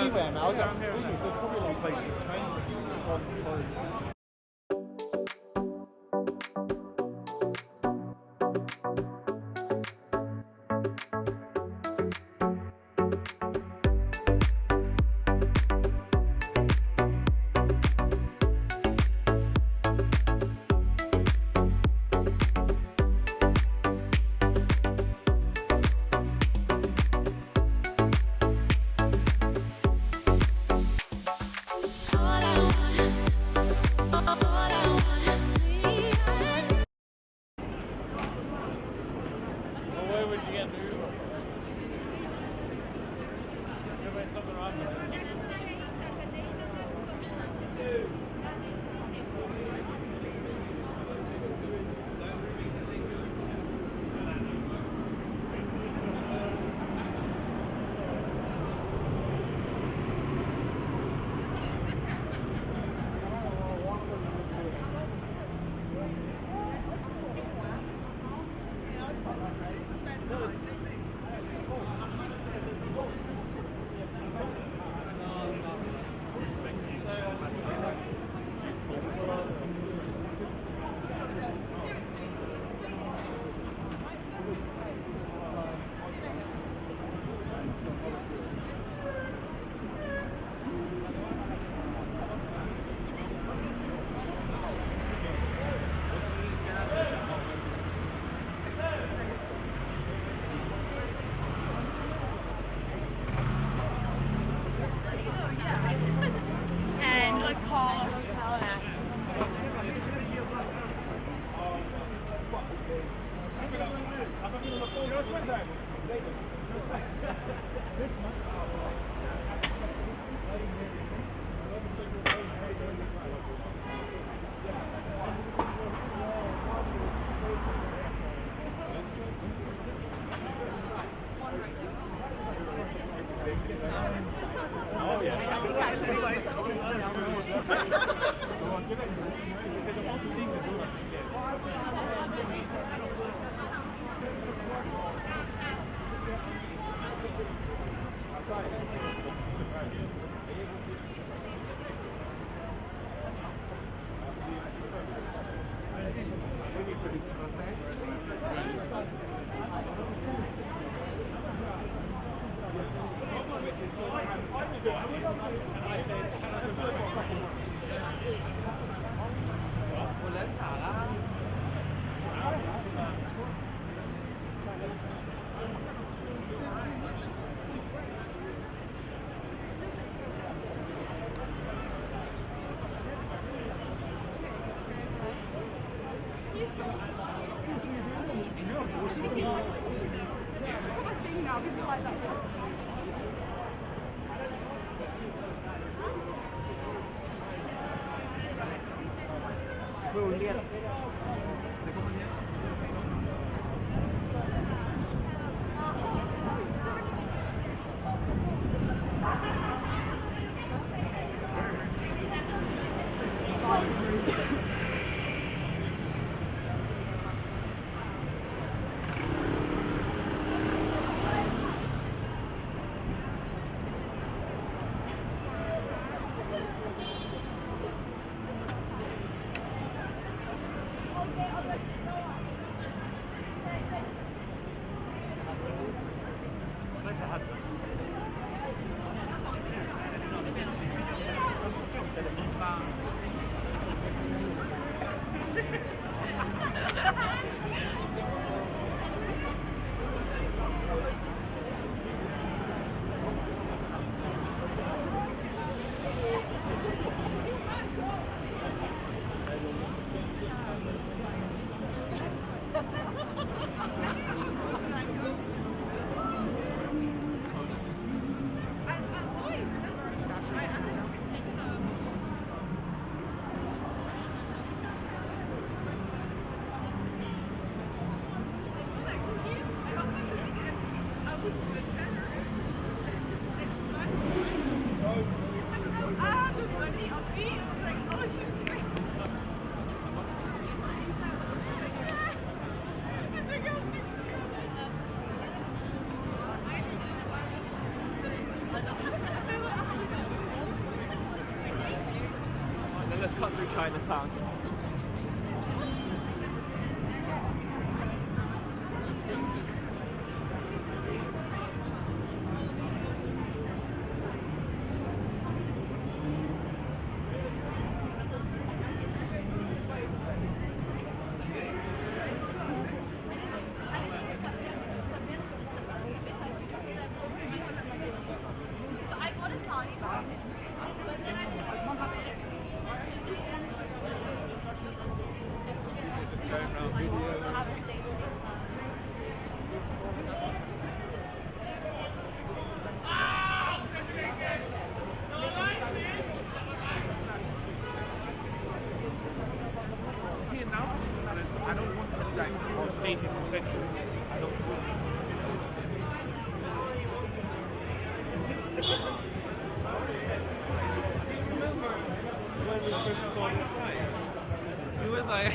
anywhere now. There's probably a lot of places to train. And like call a hotel and ask them. cut through Chinatown. I got a sari bag, but then I Just going around video. have a stable income. Here now, I don't want to exact or stay here for century. I don't. Remember when we first saw the fight? It was like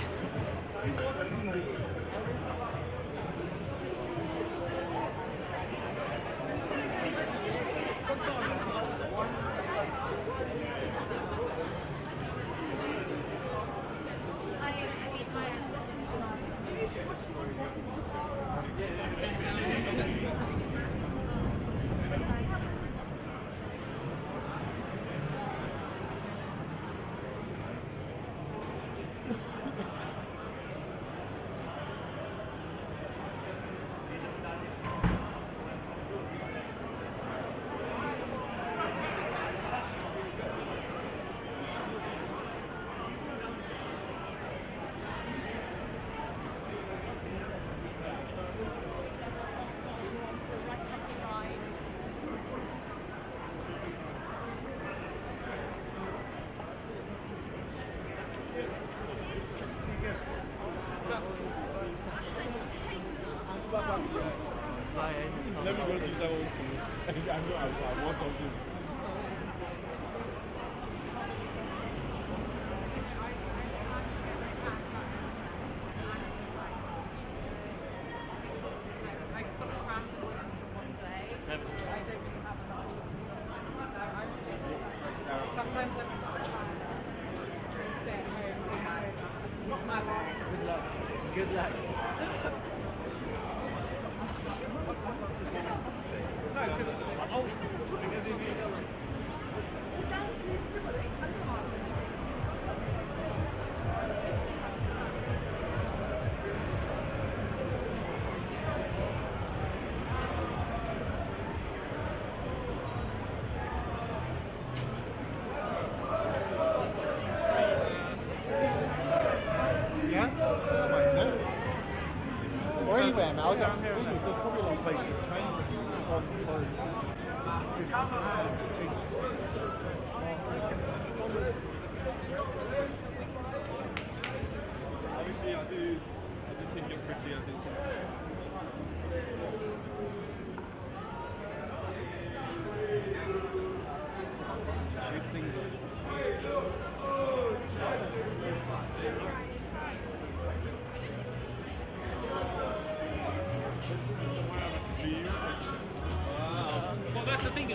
Let me go see that one too. I know I want something. good luck. Yeah? Or anywhere, man. I'll go here. There's probably a lot of places. Obviously, I do think you're pretty. I think. Shapes things up. Well, that's the thing.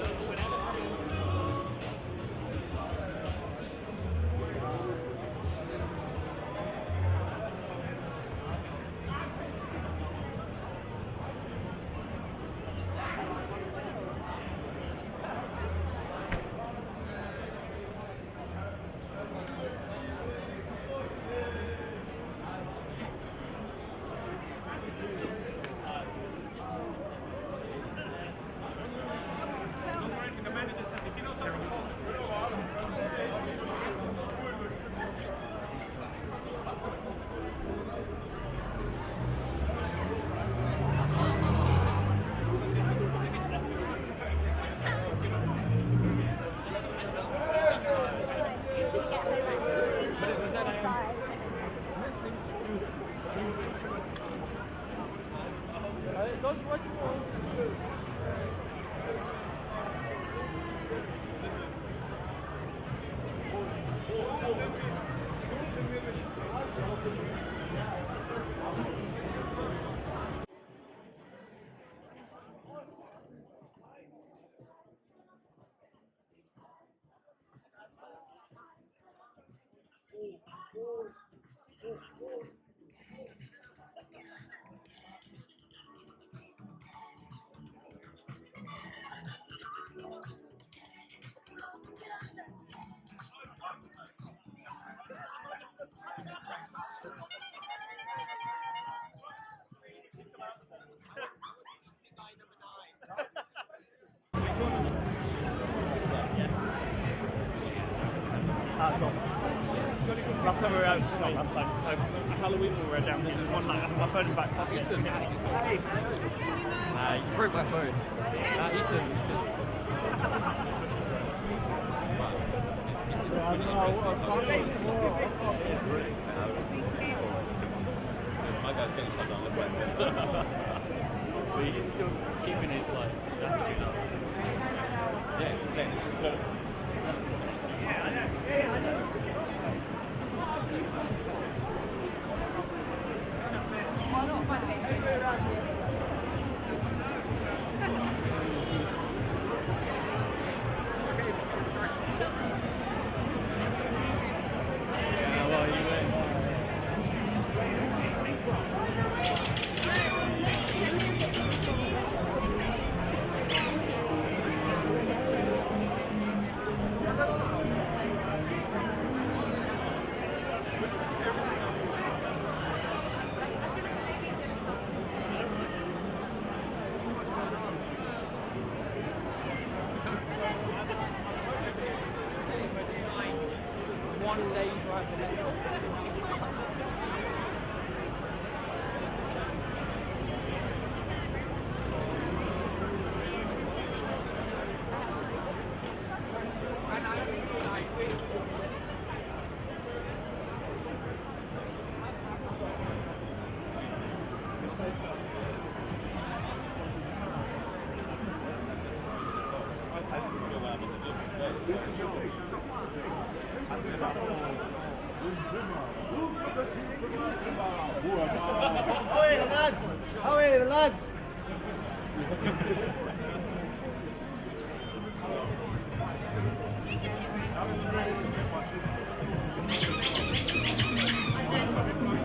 Last time we were out, not last time, Halloween we were down here, one night I had my phone in my back pocket. Ethan. Hey. You broke my phone. Ethan. My guy's getting shut down left. But he's still keeping his like attitude up. Yeah, it's insane. It's incredible. One day drive. Away, lads! Away, lads! And then